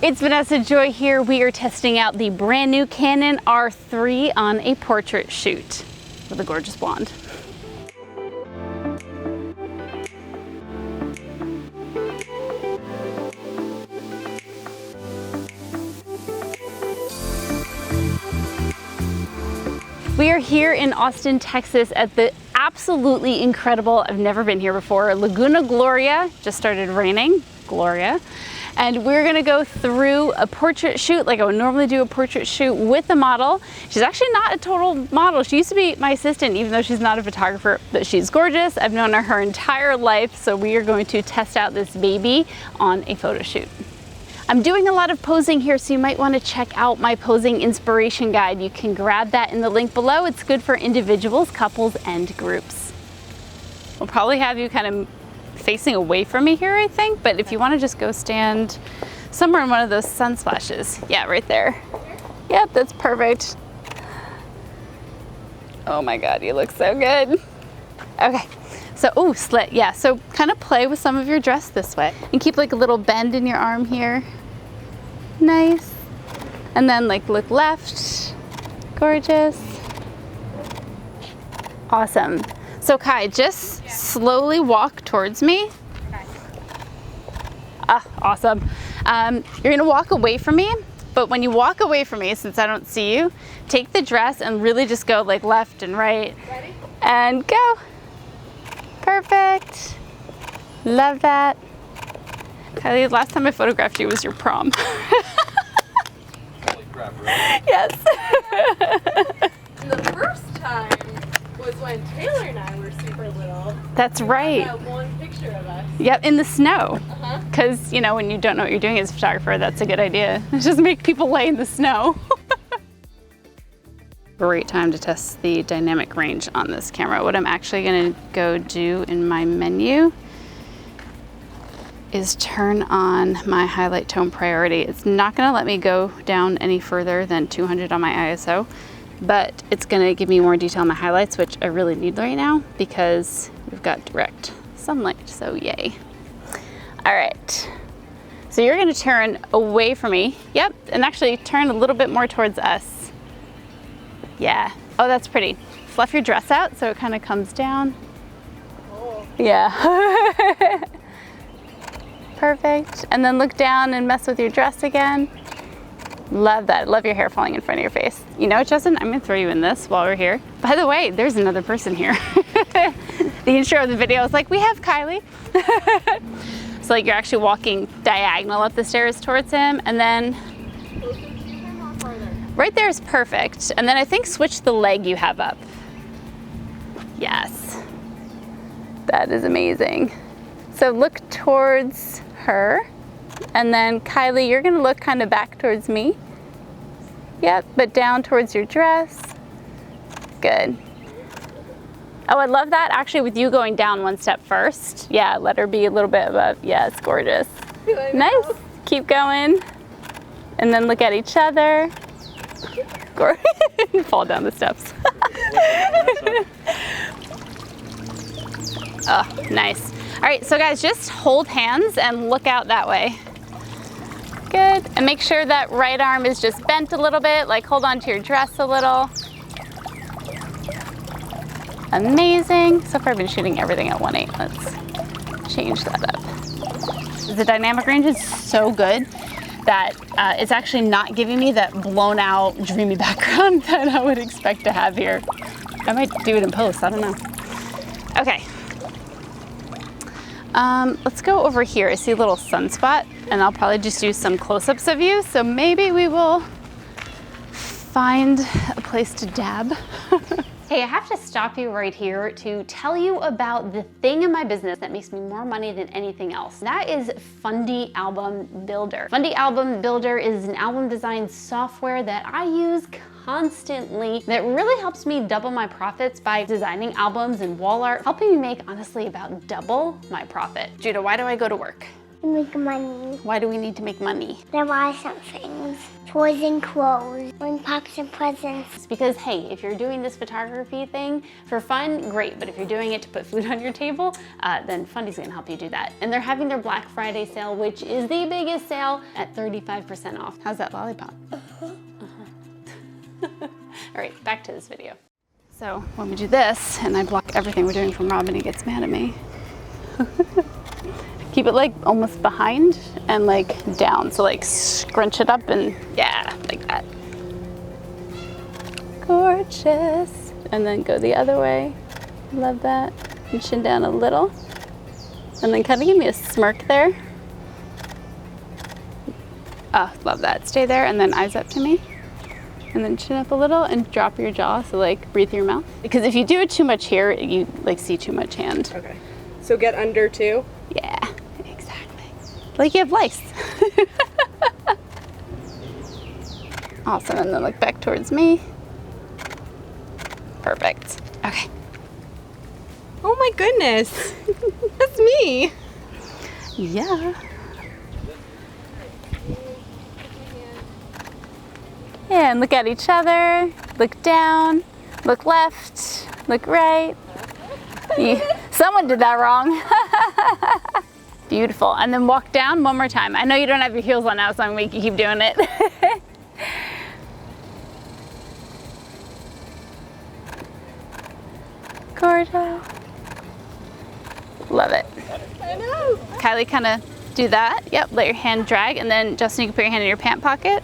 It's Vanessa Joy here. We are testing out the brand new Canon R3 on a portrait shoot with a gorgeous blonde. We are here in Austin, Texas at the absolutely incredible, I've never been here before, Laguna, Gloria. Just started raining, Gloria. And we're gonna go through a portrait shoot like I would normally do a portrait shoot with a model. She's actually not a total model. She used to be my assistant, even though she's not a photographer, but she's gorgeous. I've known her entire life, so we are going to test out this baby on a photo shoot. I'm doing a lot of posing here, so you might want to check out my posing inspiration guide. You can grab that in the link below. It's good for individuals, couples, and groups. We'll probably have you kind of facing away from me here, I think, but if you want to just go stand somewhere in one of those sun splashes. Yeah, right there. Yep, that's perfect. Oh my God, you look so good. Okay. So, ooh, slit, yeah. So kind of play with some of your dress this way and keep like a little bend in your arm here. Nice. And then like look left. Gorgeous. Awesome. So Kai, just slowly walk towards me. Ah, awesome. You're gonna walk away from me, but when you walk away from me, since I don't see you, take the dress and really just go like left and right. Ready? And go. Perfect. Love that. Kylie, last time I photographed you was your prom. Holy crap, really? Yes. And the first time was when Taylor and I were super little. That's right. That one picture of us. Yep, in the snow. Because, you know, when you don't know what you're doing as a photographer, that's a good idea. Just make people lay in the snow. Great time to test the dynamic range on this camera. What I'm actually gonna go do in my menu is turn on my highlight tone priority. It's not gonna let me go down any further than 200 on my ISO, but it's gonna give me more detail on my highlights, which I really need right now because we've got direct sunlight, so yay. All right, so you're gonna turn away from me. Yep, and actually turn a little bit more towards us. Yeah. Oh, that's pretty. Fluff your dress out so it kind of comes down. Oh. Yeah. Perfect. And then look down and mess with your dress again. Love that. Love your hair falling in front of your face. You know what, Justin? I'm going to throw you in this while we're here. By the way, there's another person here. The intro of the video is like, we have Kylie. So like you're actually walking diagonal up the stairs towards him, and then right there is perfect. And then I think switch the leg you have up. Yes. That is amazing. So look towards her. And then Kylie, you're gonna look kind of back towards me. Yep, but down towards your dress. Good. Oh, I love that actually with you going down one step first. Yeah, let her be a little bit above. Yeah, it's gorgeous. Nice. Keep going. And then look at each other. Fall down the steps. Oh, nice. All right, so guys, just hold hands and look out that way. Good, and make sure that right arm is just bent a little bit, like hold on to your dress a little. Amazing. So far I've been shooting everything at 1.8. Let's change that up. The dynamic range is so good that it's actually not giving me that blown out, dreamy background that I would expect to have here. I might do it in post, I don't know. Okay. Let's go over here. I see a little sunspot, and I'll probably just do some close-ups of you, so maybe we will find a place to dab. Hey, I have to stop you right here to tell you about the thing in my business that makes me more money than anything else. That is Fundy Album Builder. Fundy Album Builder is an album design software that I use constantly that really helps me double my profits by designing albums and wall art, helping me make honestly about double my profit. Judah, why do I go to work? Make money. Why do we need to make money? There are some things. Toys and clothes. Bring packs and presents. It's because, hey, if you're doing this photography thing for fun, great. But if you're doing it to put food on your table, then Fundy's gonna help you do that. And they're having their Black Friday sale, which is the biggest sale, at 35% off. How's that lollipop? All right, back to this video. So when we do this, and I block everything we're doing from Robin, he gets mad at me. Keep it like almost behind and like down. So like scrunch it up and yeah, like that. Gorgeous. And then go the other way. Love that. And chin down a little. And then kind of give me a smirk there. Oh, love that. Stay there and then eyes up to me. And then chin up a little and drop your jaw. So like breathe through your mouth. Because if you do it too much here, you like see too much hand. Okay. So get under too? Yeah, exactly. Like you have lice. Awesome, and then look back towards me. Perfect. Okay. Oh my goodness. That's me. Yeah. Yeah, and look at each other. Look down. Look left. Look right. Someone did that wrong. Beautiful. And then walk down one more time. I know you don't have your heels on now, so I'm gonna make you keep doing it. Gorgeous. Love it. I know. Kylie, kind of do that. Yep, let your hand drag, and then Justin, you can put your hand in your pant pocket.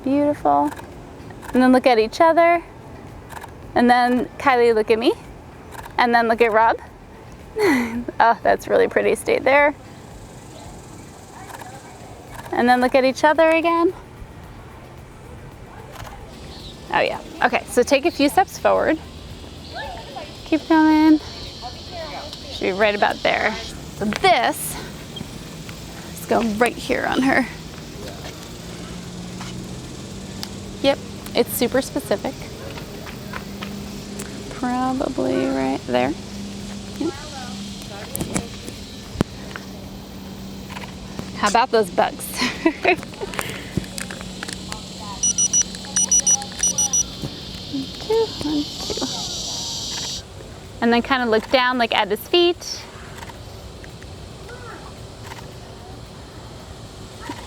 Beautiful. And then look at each other. And then Kylie, look at me. And then look at Rob. Oh, that's really pretty. Stay there. And then look at each other again. Oh yeah. Okay, so take a few steps forward. Keep going. Should be right about there. So this, let's go right here on her. Yep, it's super specific. Probably right there. Yep. How about those bugs? One, two. And then kind of look down, like at his feet.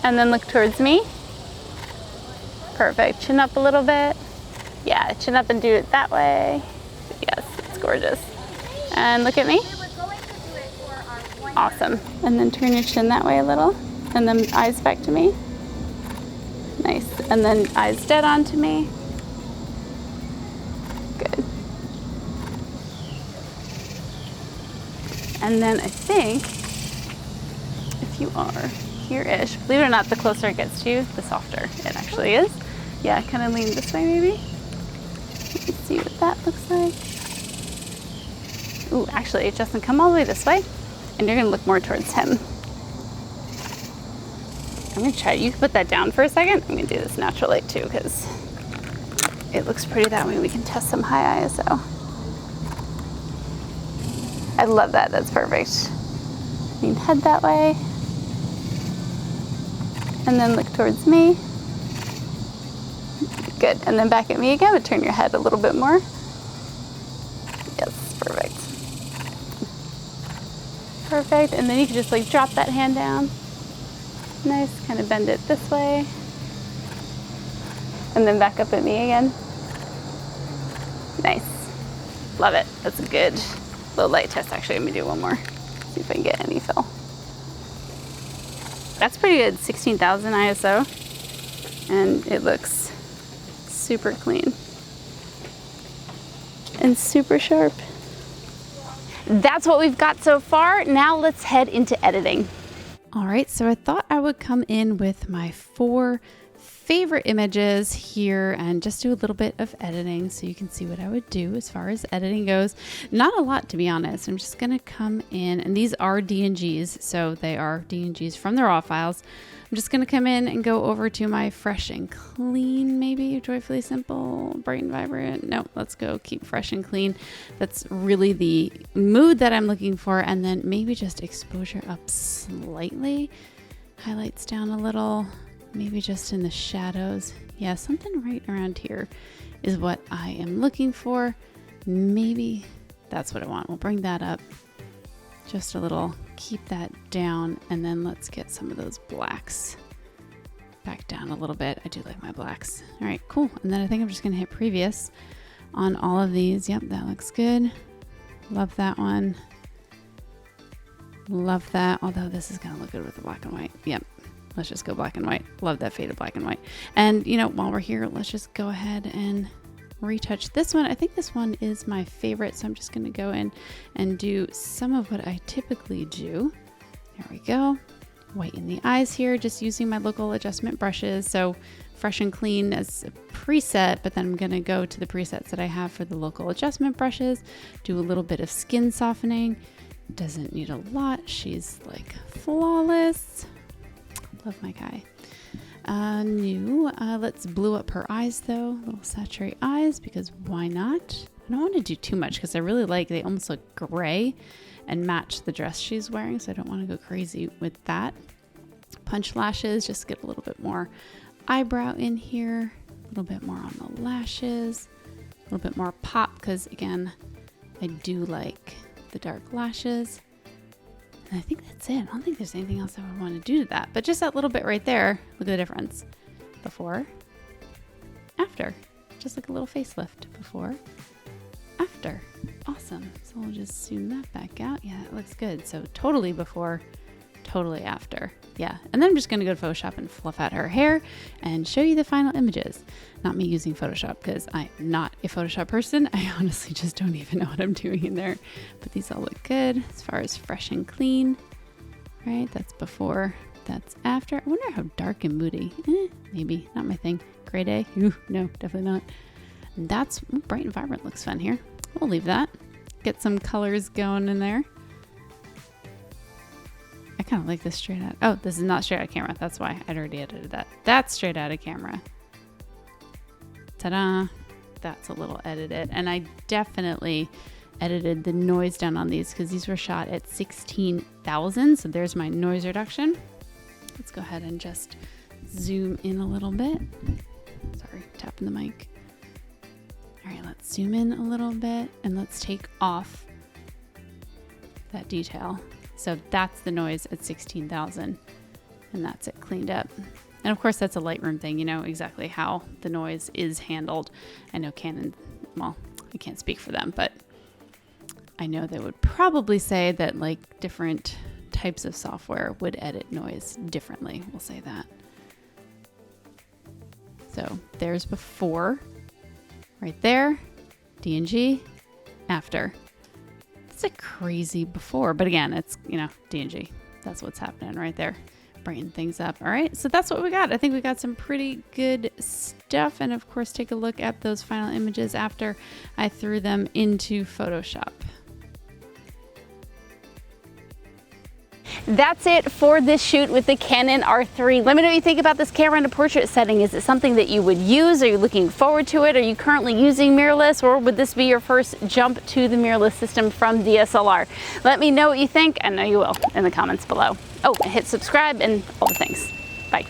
And then look towards me. Perfect. Chin up a little bit. Yeah, chin up and do it that way. Yes, it's gorgeous. And look at me. Awesome. And then turn your chin that way a little. And then eyes back to me. Nice. And then eyes dead on to me. Good. And then I think if you are here-ish, believe it or not, the closer it gets to you, the softer it actually is. Yeah, kind of lean this way maybe. Let's see what that looks like. Ooh, actually, Justin, come all the way this way, and you're gonna look more towards him. I'm gonna try, you can put that down for a second. I'm gonna do this natural light too, because it looks pretty that way. We can test some high ISO. I love that, that's perfect. Lean head that way. And then look towards me. Good, and then back at me again, but turn your head a little bit more. Yes, perfect. Perfect, and then you can just like drop that hand down. Nice, kind of bend it this way. And then back up at me again. Nice, love it, that's a good low light test. Actually, let me do one more. See if I can get any fill. That's pretty good, 16,000 ISO. And it looks super clean and super sharp. That's what we've got so far. Now let's head into editing. All right, so I thought I would come in with my 4 favorite images here and just do a little bit of editing so you can see what I would do as far as editing goes. Not a lot, to be honest. I'm just gonna come in, and these are DNGs, so they are DNGs from the raw files. I'm just gonna come in and go over to my fresh and clean, maybe joyfully simple, bright and vibrant. No, let's go keep fresh and clean. That's really the mood that I'm looking for. And then maybe just exposure up slightly, highlights down a little, maybe just in the shadows. Yeah, something right around here is what I am looking for. Maybe that's what I want. We'll bring that up just a little, keep that down, and then let's get some of those blacks back down a little bit. I do like my blacks. All right, cool. And then I think I'm just gonna hit previous on all of these. Yep, that looks good. Love that one. Love that, although this is gonna look good with the black and white. Yep, let's just go black and white. Love that faded black and white. And you know, while we're here, let's just go ahead and retouch this one. I think this one is my favorite, so I'm just going to go in and do some of what I typically do. There we go. Whiten the eyes here, just using my local adjustment brushes. So fresh and clean as a preset, but then I'm going to go to the presets that I have for the local adjustment brushes, do a little bit of skin softening. Doesn't need a lot. She's like flawless. Love my guy. Let's blue up her eyes though, a little saturate eyes, because why not? I don't want to do too much because I really like, they almost look gray and match the dress she's wearing, so I don't want to go crazy with that. Punch lashes, just get a little bit more eyebrow in here, a little bit more on the lashes, a little bit more pop, because again, I do like the dark lashes. And I think that's it. I don't think there's anything else I would want to do to that, but just that little bit right there. Look at the difference. Before, after, just like a little facelift. Before, after. Awesome. So we'll just zoom that back out. Yeah, it looks good. So totally before, totally after. Yeah. And then I'm just going to go to Photoshop and fluff out her hair and show you the final images. Not me using Photoshop because I'm not a Photoshop person. I honestly just don't even know what I'm doing in there. But these all look good as far as fresh and clean. Right? That's before. That's after. I wonder how dark and moody. Maybe. Not my thing. Gray day? Ooh, no, definitely not. And that's bright and vibrant. Looks fun here. We'll leave that. Get some colors going in there. I kind of like this straight out. Oh, this is not straight out of camera. That's why I'd already edited that. That's straight out of camera. Ta-da. That's a little edited. And I definitely edited the noise down on these because these were shot at 16,000. So there's my noise reduction. Let's go ahead and just zoom in a little bit. Sorry, tapping the mic. All right, let's zoom in a little bit and let's take off that detail. So that's the noise at 16,000 and that's it cleaned up. And of course that's a Lightroom thing, you know exactly how the noise is handled. I know Canon, well, I can't speak for them, but I know they would probably say that like different types of software would edit noise differently. We'll say that. So there's before, right there, DNG, after. It's a crazy before, but again, it's, you know, DNG. That's what's happening right there. Brighten things up. All right, so that's what we got. I think we got some pretty good stuff. And of course, take a look at those final images after I threw them into Photoshop. That's it for this shoot with the Canon R3. Let me know what you think about this camera in a portrait setting. Is it something that you would use? Are you looking forward to it? Are you currently using mirrorless, or would this be your first jump to the mirrorless system from DSLR? Let me know what you think. I know you will in the comments below. Oh, and hit subscribe and all the things. Bye.